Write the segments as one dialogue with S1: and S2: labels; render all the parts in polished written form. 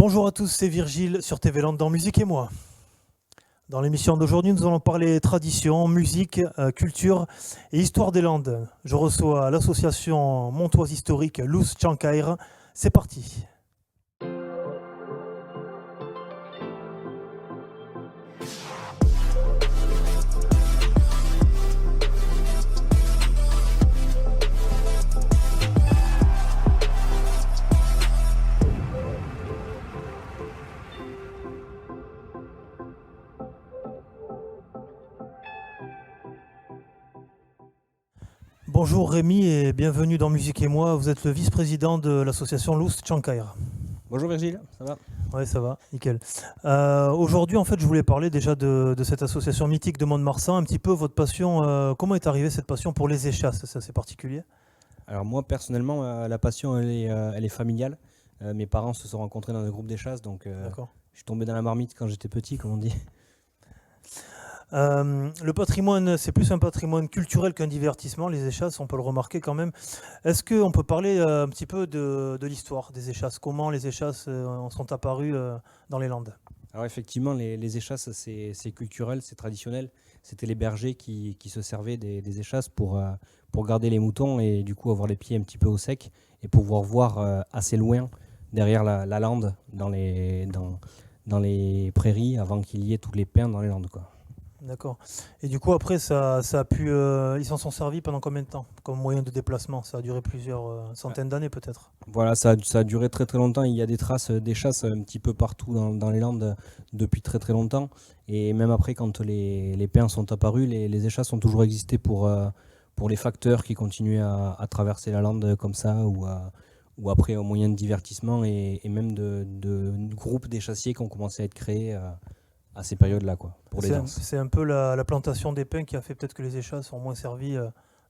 S1: Bonjour à tous, c'est Virgile sur TV Land dans Musique et moi. Dans l'émission d'aujourd'hui, nous allons parler tradition, musique, culture et histoire des Landes. Je reçois l'association montoise historique Luz Txankaïr. C'est parti. Bonjour Rémi et bienvenue dans Musique et moi. Vous êtes le vice-président de l'association Luz Txankaïr.
S2: Bonjour Virgile, ça va?
S1: Oui, ça va, nickel. Aujourd'hui, en fait, je voulais parler déjà de cette association mythique de Mont-de-Marsan, un petit peu votre passion. Comment est arrivée cette passion pour les échasses? C'est assez particulier.
S2: Alors moi personnellement, la passion elle est familiale. Mes parents se sont rencontrés dans un groupe d'échasses, donc
S1: D'accord.
S2: je suis tombé dans la marmite quand j'étais petit, comme on dit.
S1: Le patrimoine, c'est plus un patrimoine culturel qu'un divertissement, les échasses, on peut le remarquer quand même. Est-ce qu'on peut parler un petit peu de l'histoire des échasses? Comment les échasses en sont apparues dans les Landes?
S2: Alors effectivement, les échasses c'est culturel, c'est traditionnel. C'était les bergers qui se servaient des échasses pour garder les moutons et du coup avoir les pieds un petit peu au sec et pouvoir voir assez loin derrière la lande dans les prairies avant qu'il y ait tous les pins dans les landes, quoi.
S1: D'accord. Et du coup, après, ça a pu. Ils s'en sont servis pendant combien de temps comme moyen de déplacement? Ça a duré plusieurs centaines d'années peut-être.
S2: Voilà, ça a duré très très longtemps. Il y a des traces d'échasses un petit peu partout dans les Landes depuis très très longtemps. Et même après, quand les pins sont apparus, les échasses ont toujours existé pour les facteurs qui continuaient à traverser la Lande comme ça, ou après au moyen de divertissement et même de groupes d'échassiers qui ont commencé à être créés à ces périodes-là, quoi, pour les danses.
S1: C'est un peu la plantation des pins qui a fait peut-être que les échasses ont moins servi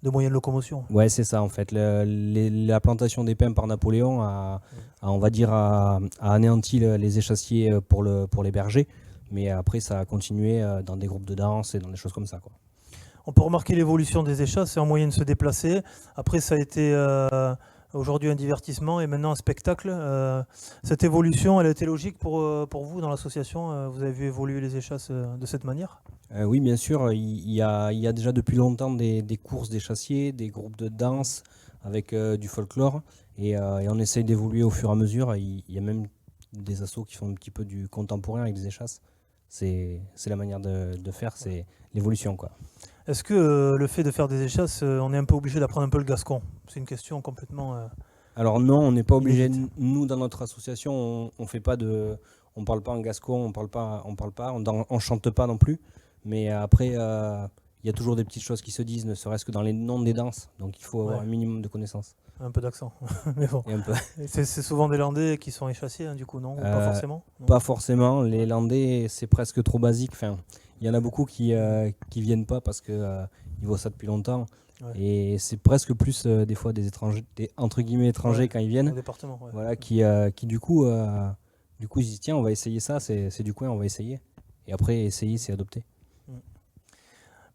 S1: de moyen de locomotion.
S2: Ouais, c'est ça en fait. La plantation des pins par Napoléon on va dire, a anéanti les échassiers pour les bergers. Mais après, ça a continué dans des groupes de danse et dans des choses comme ça, quoi.
S1: On peut remarquer l'évolution des échasses, c'est un moyen de se déplacer. Après, ça a été aujourd'hui un divertissement et maintenant un spectacle. Cette évolution, elle a été logique pour vous dans l'association? Vous avez vu évoluer les échasses de cette manière?
S2: Oui, bien sûr, il y a déjà depuis longtemps des courses d'échassiers, des groupes de danse avec du folklore. Et on essaye d'évoluer au fur et à mesure. Il y a même des assos qui font un petit peu du contemporain avec des échasses. C'est la manière de faire, c'est l'évolution, quoi.
S1: Est-ce que le fait de faire des échasses, on est un peu obligé d'apprendre un peu le gascon? C'est une question complètement...
S2: Alors non, on n'est pas obligé.
S1: inédite.
S2: Nous, dans notre association, on fait pas on parle pas en gascon, on chante pas non plus. Mais après, il y a toujours des petites choses qui se disent, ne serait-ce que dans les noms des danses. Donc il faut avoir
S1: Ouais.
S2: un minimum de connaissances.
S1: Un peu d'accent. Mais bon.
S2: Et un peu.
S1: C'est souvent des Landais qui sont échassiers, hein, du coup, non? Ou pas forcément? Non.
S2: Pas forcément. Les Landais, c'est presque trop basique. Enfin, il y en a beaucoup qui viennent pas parce que ils voient ça depuis longtemps.
S1: Ouais.
S2: Et c'est presque plus des fois des étrangers, entre guillemets étrangers,
S1: Ouais,
S2: quand ils
S1: Au
S2: viennent.
S1: département, ouais.
S2: Voilà, qui du coup ils se disent tiens, on va essayer ça, c'est du coin, on va essayer. Et après, essayer, c'est adopter.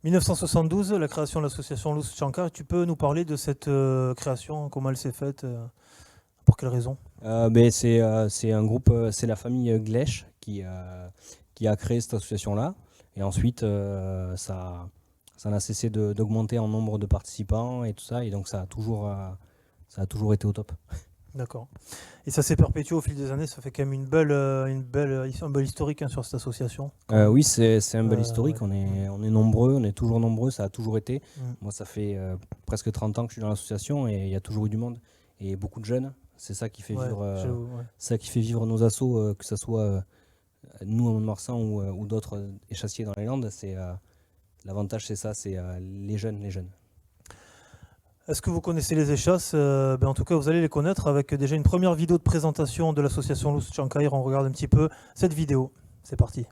S1: 1972, la création de l'association Luz Txankaïr. Tu peux nous parler de cette création? Comment elle s'est faite? Pour quelles raisons?
S2: C'est un groupe, c'est la famille Glech qui a créé cette association-là. Et ensuite, ça n'a cessé d'augmenter en nombre de participants et tout ça. Et donc, ça a toujours été au top.
S1: D'accord. Et ça s'est perpétué au fil des années. Ça fait quand même un bel historique, hein, sur cette association.
S2: Oui, c'est un bel historique.
S1: Ouais.
S2: On est nombreux, on est toujours nombreux, ça a toujours été.
S1: Mm.
S2: Moi, ça fait presque 30 ans que je suis dans l'association et il y a toujours eu du monde. Et beaucoup de jeunes. C'est ça qui fait
S1: Ouais,
S2: vivre,
S1: ouais.
S2: ça qui fait vivre nos assos, que ce soit nous à Mont-de-Marsan ou d'autres échassiers dans les Landes. L'avantage, c'est ça, c'est les jeunes.
S1: Est-ce que vous connaissez les échasses? En tout cas, vous allez les connaître avec déjà une première vidéo de présentation de l'association Luz Txankaïr. On regarde un petit peu cette vidéo. C'est parti.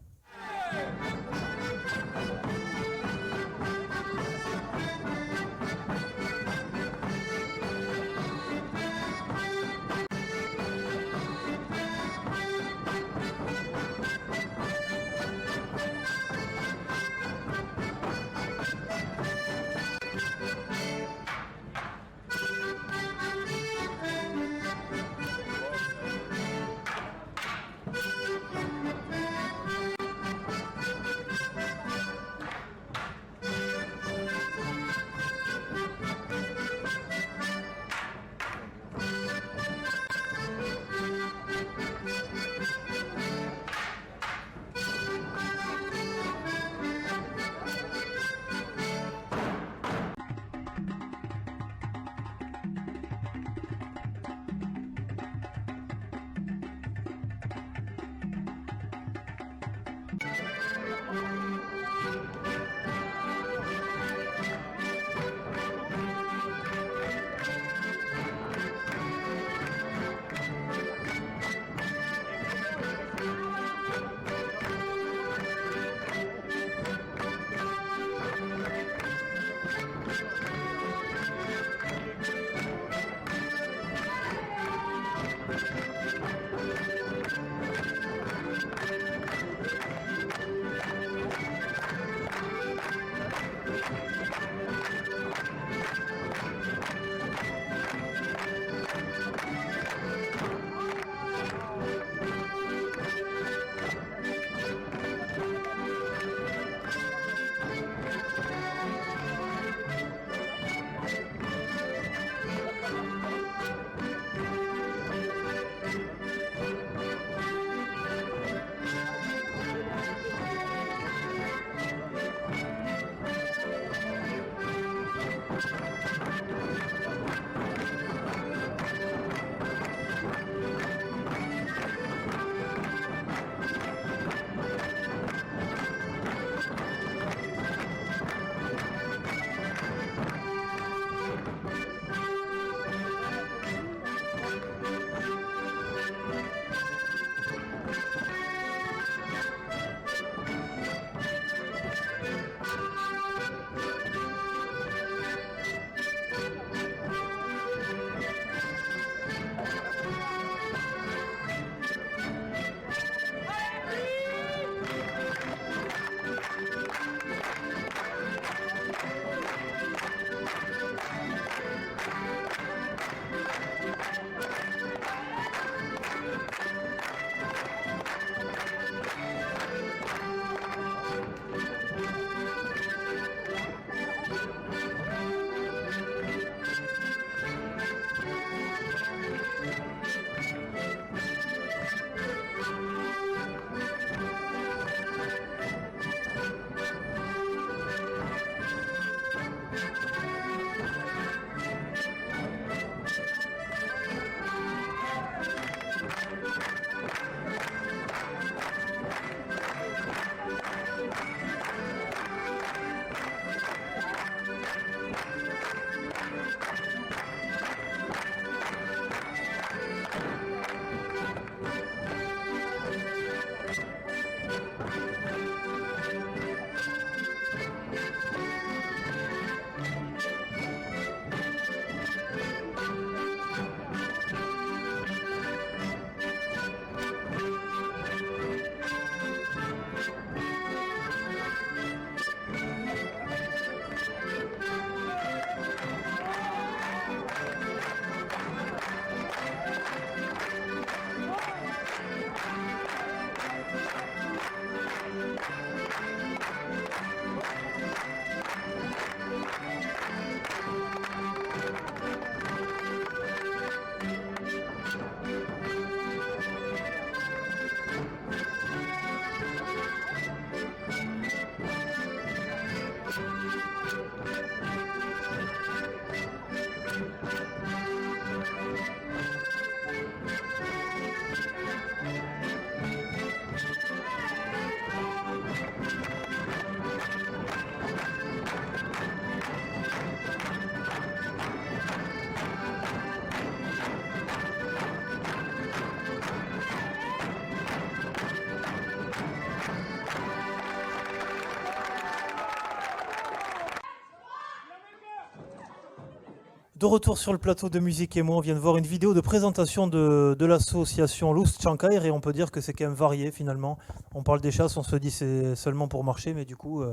S1: De retour sur le plateau de Musique et moi, on vient de voir une vidéo de présentation de l'association Lust Chankay et on peut dire que c'est quand même varié finalement. On parle des chasses, on se dit c'est seulement pour marcher, mais du coup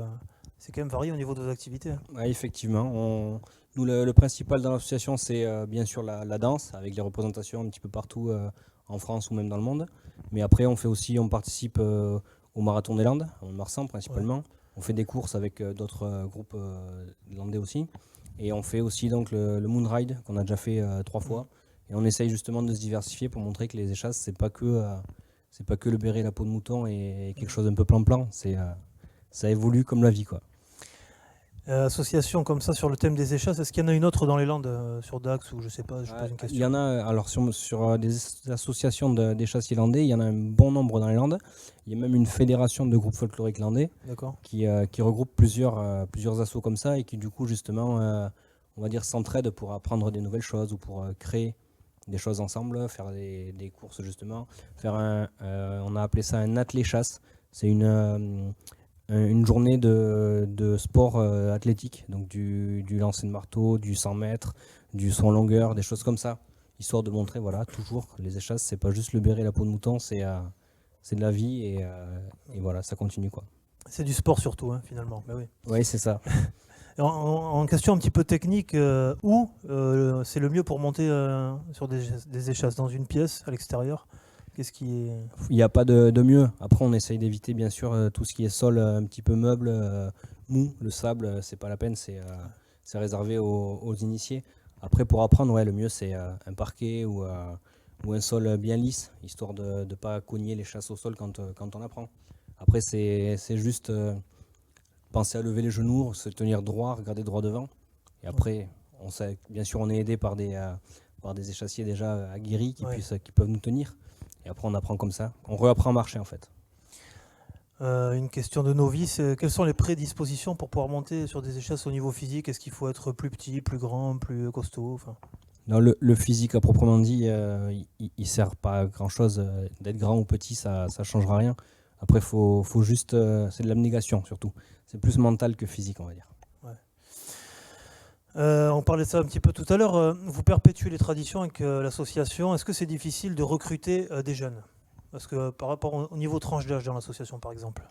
S1: c'est quand même varié au niveau de vos activités.
S2: Ouais, effectivement, nous le principal dans l'association c'est bien sûr la danse avec les représentations un petit peu partout en France ou même dans le monde. Mais après on participe au Marathon des Landes, en Marsan principalement. Ouais. On fait des courses avec d'autres groupes landais aussi. Et on fait aussi donc le Moonride qu'on a déjà fait 3 fois. Et on essaye justement de se diversifier pour montrer que les échasses, c'est pas que le béret et la peau de mouton et quelque chose un peu plan-plan. Ça évolue comme la vie, quoi.
S1: Association comme ça sur le thème des échasses, est-ce qu'il y en a une autre dans les Landes, sur Dax ou je sais pas, je pose une question.
S2: Il y en a, alors sur des associations d'échassiers landais, il y en a un bon nombre dans les Landes. Il y a même une fédération de groupes folkloriques landais qui regroupe plusieurs assos comme ça et qui du coup justement, on va dire, s'entraident pour apprendre des nouvelles choses ou pour créer des choses ensemble, faire des courses justement, on a appelé ça un athlé chasse. C'est une journée de sport athlétique, donc du lancer de marteau, du 100 mètres, du saut en longueur, des choses comme ça, histoire de montrer, voilà, toujours, les échasses, c'est pas juste le béret et la peau de mouton, c'est de la vie et voilà, ça continue, quoi. C'est
S1: du sport surtout, hein, finalement. Ben oui.
S2: Oui, c'est ça.
S1: En question un petit peu technique, où c'est le mieux pour monter sur des échasses? Dans une pièce, à l'extérieur?
S2: Il n'y a pas de mieux. Après, on essaye d'éviter bien sûr tout ce qui est sol un petit peu meuble, mou. Le sable, c'est pas la peine, c'est réservé aux initiés. Après, pour apprendre, ouais, le mieux c'est un parquet ou un sol bien lisse, histoire de ne pas cogner les chasses au sol quand on apprend. Après, c'est juste penser à lever les genoux, se tenir droit, regarder droit devant. Et après, bien sûr, on est aidé par des échassiers déjà aguerris qui peuvent nous tenir. Et après, on apprend comme ça. On réapprend à marcher, en fait.
S1: Une question de novice. Quelles sont les prédispositions pour pouvoir monter sur des échasses au niveau physique? Est-ce qu'il faut être plus petit, plus grand, plus costaud?
S2: Non, le physique, à proprement dit, il ne sert pas à grand-chose. D'être grand ou petit, ça ne changera rien. Après, faut juste... c'est de l'abnégation, surtout. C'est plus mental que physique, on va dire.
S1: On parlait de ça un petit peu tout à l'heure. Vous perpétuez les traditions avec l'association. Est-ce que c'est difficile de recruter des jeunes? Parce que par rapport au niveau tranche d'âge dans l'association, par exemple.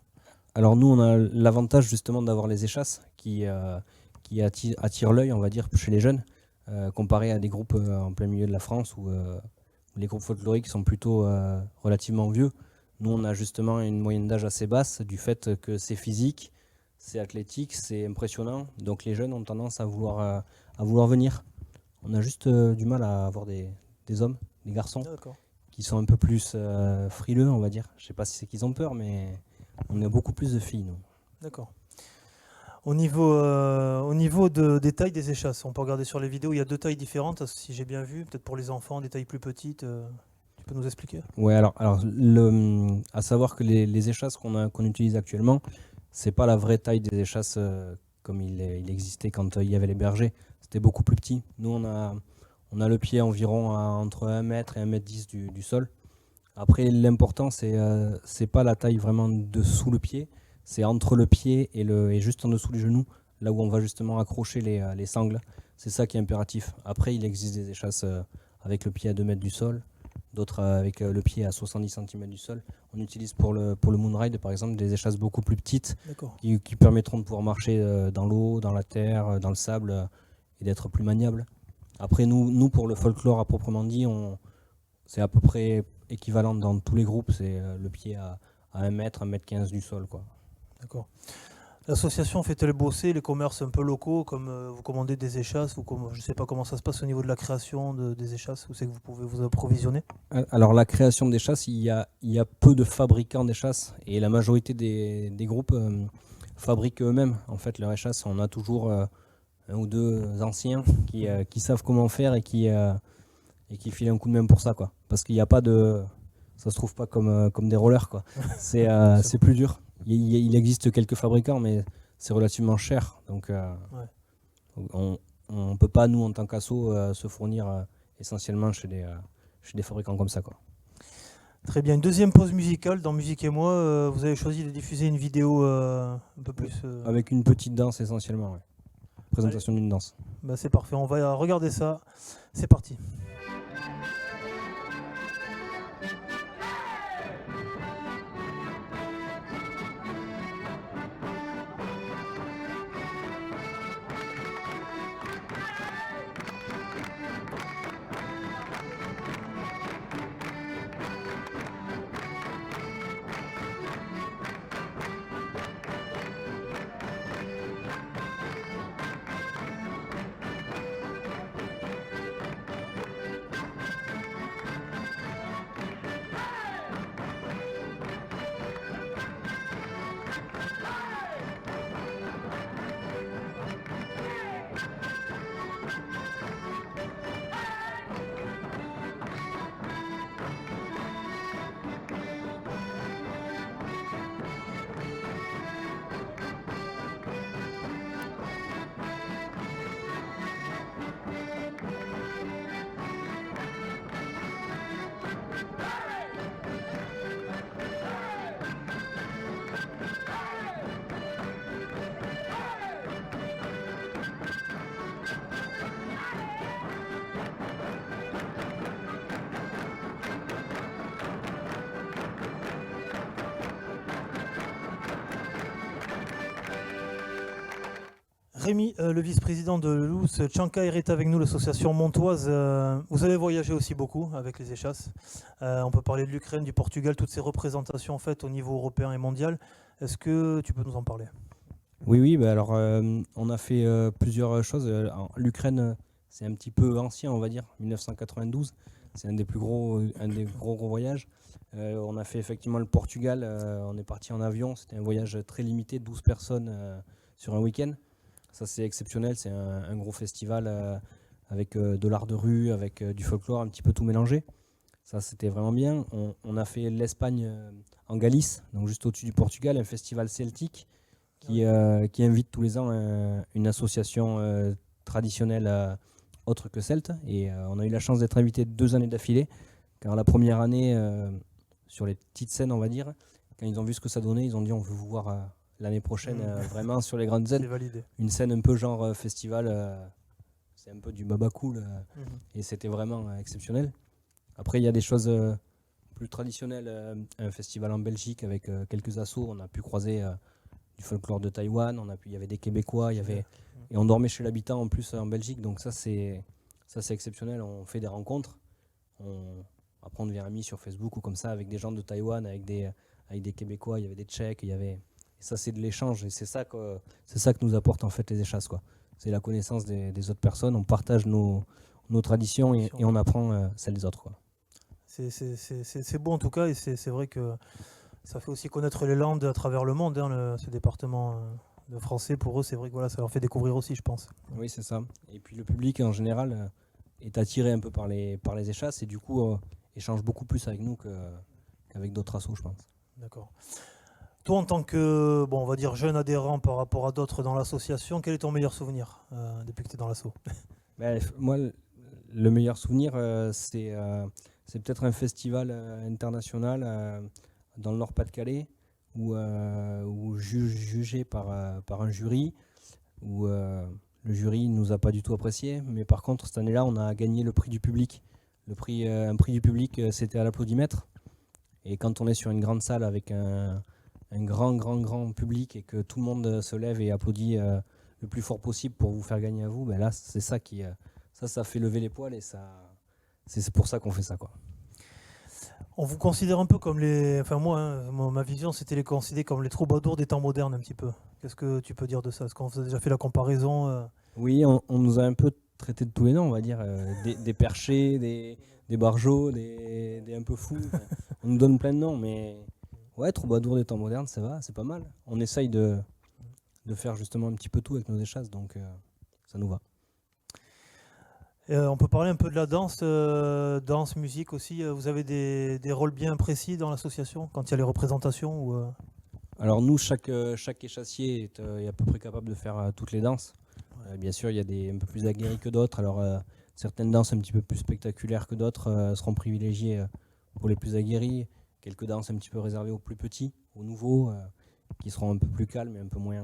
S2: Alors nous, on a l'avantage justement d'avoir les échasses qui attirent l'œil, on va dire, chez les jeunes, comparé à des groupes en plein milieu de la France où les groupes folkloriques sont plutôt relativement vieux. Nous, on a justement une moyenne d'âge assez basse du fait que c'est physique, c'est athlétique, c'est impressionnant. Donc les jeunes ont tendance à vouloir venir. On a juste du mal à avoir des hommes, des garçons, qui sont un peu plus frileux, on va dire. Je ne sais pas si c'est qu'ils ont peur, mais on a beaucoup plus de filles, nous.
S1: D'accord. Au niveau des tailles des échasses, on peut regarder sur les vidéos, il y a 2 tailles différentes, si j'ai bien vu. Peut-être pour les enfants, des tailles plus petites. Tu peux nous expliquer?
S2: Oui, alors à savoir que les échasses qu'on utilise actuellement, c'est pas la vraie taille des échasses comme il existait quand il y avait les bergers. C'était beaucoup plus petit. Nous, on a le pied environ entre 1 mètre et 1 mètre 10 du sol. Après, l'important, c'est pas la taille vraiment dessous le pied, c'est entre le pied et juste en dessous du genou, là où on va justement accrocher les sangles. C'est ça qui est impératif. Après, il existe des échasses avec le pied à 2 mètres du sol, d'autres avec le pied à 70 cm du sol. On utilise pour le moonride, par exemple, des échasses beaucoup plus petites qui permettront de pouvoir marcher dans l'eau, dans la terre, dans le sable et d'être plus maniable. Après, nous, pour le folklore à proprement dit, c'est à peu près équivalent dans tous les groupes, c'est le pied à 1 mètre, 1 mètre 15 du sol, quoi.
S1: D'accord. L'association fait-elle bosser les commerces un peu locaux, comme vous commandez des échasses, ou comme, je ne sais pas comment ça se passe au niveau de la création des échasses, où c'est que vous pouvez vous approvisionner?
S2: Alors la création d'échasses, il y a peu de fabricants d'échasses et la majorité des groupes fabriquent eux-mêmes en fait leurs échasses. On a toujours un ou deux anciens qui savent comment faire et qui filent un coup de main pour ça, quoi. Parce qu'il n'y a pas de... Ça se trouve pas comme des rollers, quoi. C'est plus dur. Il existe quelques fabricants, mais c'est relativement cher. Donc on ne peut pas, nous, en tant qu'asso, se fournir essentiellement chez des fabricants comme ça, quoi.
S1: Très bien. Une deuxième pause musicale dans Musique et moi. Vous avez choisi de diffuser une vidéo un peu plus...
S2: Avec une petite danse essentiellement, ouais. Présentation d'une danse.
S1: Bah, c'est parfait, on va regarder ça. C'est parti. Rémi, le vice-président de Loos, Tchankaïr est avec nous, l'association montoise. Vous avez voyagé aussi beaucoup avec les échasses. On peut parler de l'Ukraine, du Portugal, toutes ces représentations en fait au niveau européen et mondial. Est-ce que tu peux nous en parler?
S2: Oui, bah alors on a fait plusieurs choses. L'Ukraine, c'est un petit peu ancien, on va dire, 1992. C'est un des gros voyages. On a fait effectivement le Portugal. On est parti en avion. C'était un voyage très limité, 12 personnes sur un week-end. Ça, c'est exceptionnel. C'est un gros festival avec de l'art de rue, avec du folklore, un petit peu tout mélangé. Ça, c'était vraiment bien. On a fait l'Espagne en Galice, donc juste au-dessus du Portugal, un festival celtique qui invite tous les ans une association traditionnelle autre que celte. Et on a eu la chance d'être invité 2 années d'affilée. Car la première année, sur les petites scènes, on va dire, quand ils ont vu ce que ça donnait, ils ont dit on veut vous voir l'année prochaine vraiment sur les grandes scènes. Une scène un peu genre festival, c'est un peu du baba cool. Et c'était vraiment exceptionnel. Après, il y a des choses plus traditionnelles. Un festival en Belgique avec quelques assos. On a pu croiser du folklore de Taïwan. Il y avait des Québécois. Et on dormait chez l'habitant en plus en Belgique. Donc ça, c'est exceptionnel. On fait des rencontres. Après, on devient amis sur Facebook ou comme ça avec des gens de Taïwan, avec des Québécois. Il y avait des Tchèques. Et ça, c'est de l'échange. Et c'est ça que nous apportent en fait les échasses, quoi. C'est la connaissance des autres personnes. On partage nos traditions et on apprend celles des autres, quoi.
S1: C'est beau en tout cas, et c'est vrai que ça fait aussi connaître les Landes à travers le monde, hein, ce département de français. Pour eux, c'est vrai que voilà, ça leur fait découvrir aussi, je pense.
S2: Oui, c'est ça. Et puis le public en général est attiré un peu par les échasses et du coup échange beaucoup plus avec nous qu'avec d'autres assos, je pense.
S1: D'accord. Toi, en tant que, on va dire jeune adhérent par rapport à d'autres dans l'association, quel est ton meilleur souvenir depuis que tu es dans l'asso?
S2: Moi, le meilleur souvenir, c'est peut-être un festival international dans le Nord-Pas-de-Calais où jugé par un jury, où le jury ne nous a pas du tout apprécié, mais par contre cette année-là on a gagné le prix du public. Un prix du public, c'était à l'applaudimètre, et quand on est sur une grande salle avec un grand public et que tout le monde se lève et applaudit le plus fort possible pour vous faire gagner à vous, ben là c'est ça qui ça fait lever les poils, et c'est pour ça qu'on fait ça, quoi.
S1: On vous considère un peu comme enfin moi, hein, ma vision c'était les considérer comme les troubadours des temps modernes un petit peu. Qu'est-ce que tu peux dire de ça? Est-ce qu'on vous a déjà fait la comparaison?
S2: Oui, on nous a un peu traité de tous les noms, on va dire, des perchés, des barjots, des un peu fous. Enfin, on nous donne plein de noms, mais ouais, troubadours des temps modernes, ça va, c'est pas mal. On essaye de faire justement un petit peu tout avec nos échasses, donc ça nous va.
S1: On peut parler un peu de la danse, musique aussi. Vous avez des rôles bien précis dans l'association quand il y a les représentations ou,
S2: Alors nous, chaque échassier est à peu près capable de faire toutes les danses. Bien sûr, il y a des un peu plus aguerris que d'autres. Alors certaines danses un petit peu plus spectaculaires que d'autres seront privilégiées pour les plus aguerris. Quelques danses un petit peu réservées aux plus petits, aux nouveaux, qui seront un peu plus calmes et un peu moins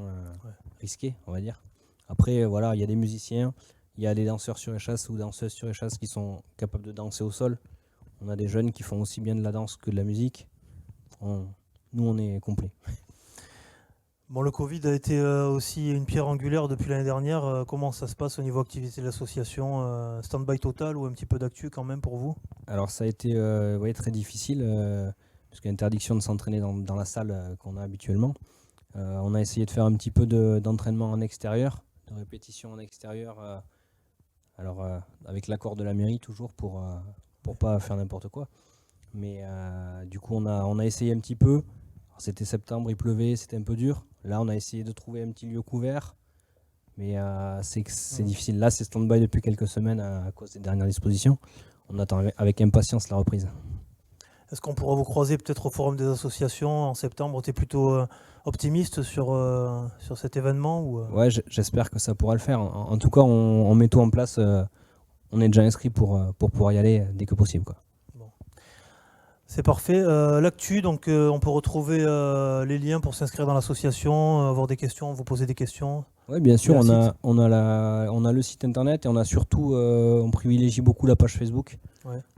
S2: risquées, on va dire. Après, voilà, il y a des musiciens. Il y a des danseurs sur échasse ou danseuses sur échasse qui sont capables de danser au sol. On a des jeunes qui font aussi bien de la danse que de la musique. Nous, on est complet.
S1: Bon, le Covid a été aussi une pierre angulaire depuis l'année dernière. Comment ça se passe au niveau activité de l'association? Stand-by total ou un petit peu d'actu quand même pour vous?
S2: Alors ça a été très difficile, parce qu'il y a interdiction de s'entraîner dans la salle qu'on a habituellement. On a essayé de faire un petit peu d'entraînement en extérieur, de répétition en extérieur. Alors avec l'accord de la mairie toujours pour pas faire n'importe quoi. Mais du coup on a essayé un petit peu. Alors, c'était septembre, il pleuvait, c'était un peu dur. Là on a essayé de trouver un petit lieu couvert. Mais c'est difficile. Là c'est stand-by depuis quelques semaines à cause des dernières dispositions. On attend avec impatience la reprise.
S1: Est-ce qu'on pourra vous croiser peut-être au Forum des associations en septembre? Tu es plutôt optimiste sur cet événement ou,
S2: Ouais, j'espère que ça pourra le faire. En tout cas, on met tout en place. On est déjà inscrit pour pouvoir y aller dès que possible, quoi.
S1: Bon. C'est parfait. L'actu, donc on peut retrouver les liens pour s'inscrire dans l'association, avoir des questions, vous poser des questions.
S2: Oui, bien sûr, on a le site internet, et on a surtout, on privilégie beaucoup la page Facebook,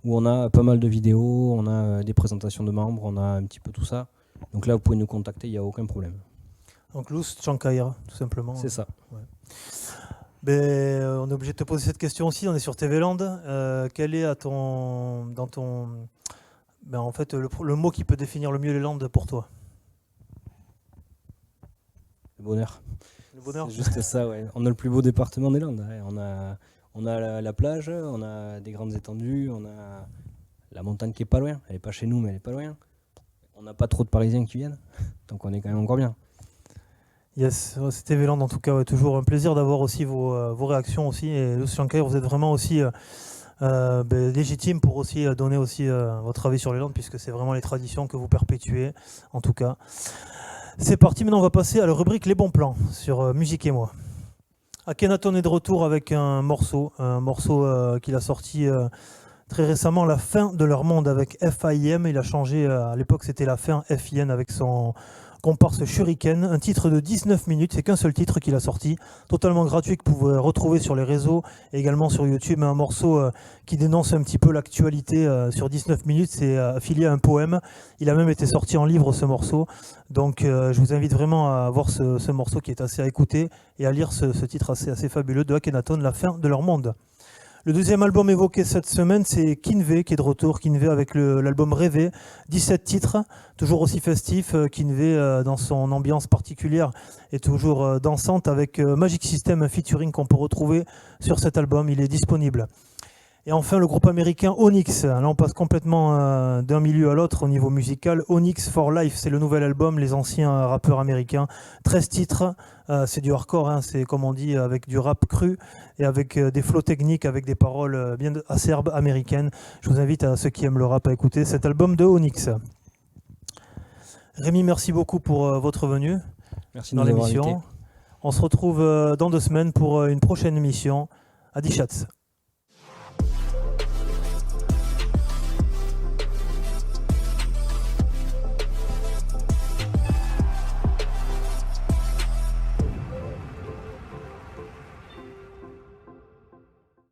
S2: où on a pas mal de vidéos, on a des présentations de membres, on a un petit peu tout ça. Donc là, vous pouvez nous contacter, il n'y a aucun problème.
S1: Donc Luz Chankaira, tout simplement.
S2: C'est ça.
S1: Ouais. On est obligé de te poser cette question aussi, on est sur TV Land. Quel est en fait, le mot qui peut définir le mieux les Landes pour toi?
S2: Le bonheur.
S1: Le bonheur.
S2: C'est juste ça, ouais. On a le plus beau département des Landes. Ouais. On a la plage, on a des grandes étendues, on a la montagne qui est pas loin. Elle est pas chez nous, mais elle est pas loin. On n'a pas trop de Parisiens qui viennent, donc on est quand même encore bien.
S1: Yes, c'était Véland en tout cas, toujours un plaisir d'avoir aussi vos réactions aussi. Et Luz Chankaira, vous êtes vraiment aussi légitime pour aussi donner aussi votre avis sur les Landes, puisque c'est vraiment les traditions que vous perpétuez en tout cas. C'est parti, maintenant on va passer à la rubrique Les bons plans sur Musique et moi. Akhenaton est de retour avec un morceau qu'il a sorti très récemment, La fin de leur monde avec FIM. Il a changé, à l'époque c'était La fin FIN avec son comparse Shuriken. Un titre de 19 minutes, c'est qu'un seul titre qu'il a sorti, totalement gratuit, que vous pouvez retrouver sur les réseaux et également sur YouTube. Un morceau qui dénonce un petit peu l'actualité sur 19 minutes, c'est affilié à un poème. Il a même été sorti en livre ce morceau. Donc je vous invite vraiment à voir ce morceau qui est assez à écouter et à lire ce titre assez fabuleux de Akhenaton, La fin de leur monde. Le deuxième album évoqué cette semaine, c'est Kinvey qui est de retour. Kinvey avec l'album Rêver, 17 titres, toujours aussi festif. Kinvey dans son ambiance particulière est toujours dansante avec Magic System, un featuring qu'on peut retrouver sur cet album. Il est disponible. Et enfin, le groupe américain Onyx. Là, on passe complètement d'un milieu à l'autre au niveau musical. Onyx for Life, c'est le nouvel album. Les anciens rappeurs américains. 13 titres. C'est du hardcore, hein, c'est comme on dit, avec du rap cru et avec des flows techniques, avec des paroles bien acerbes américaines. Je vous invite à ceux qui aiment le rap à écouter cet album de Onyx. Rémi, merci beaucoup pour votre venue.
S2: Merci
S1: dans l'émission. On se retrouve dans 2 semaines pour une prochaine émission. Adi Schatz.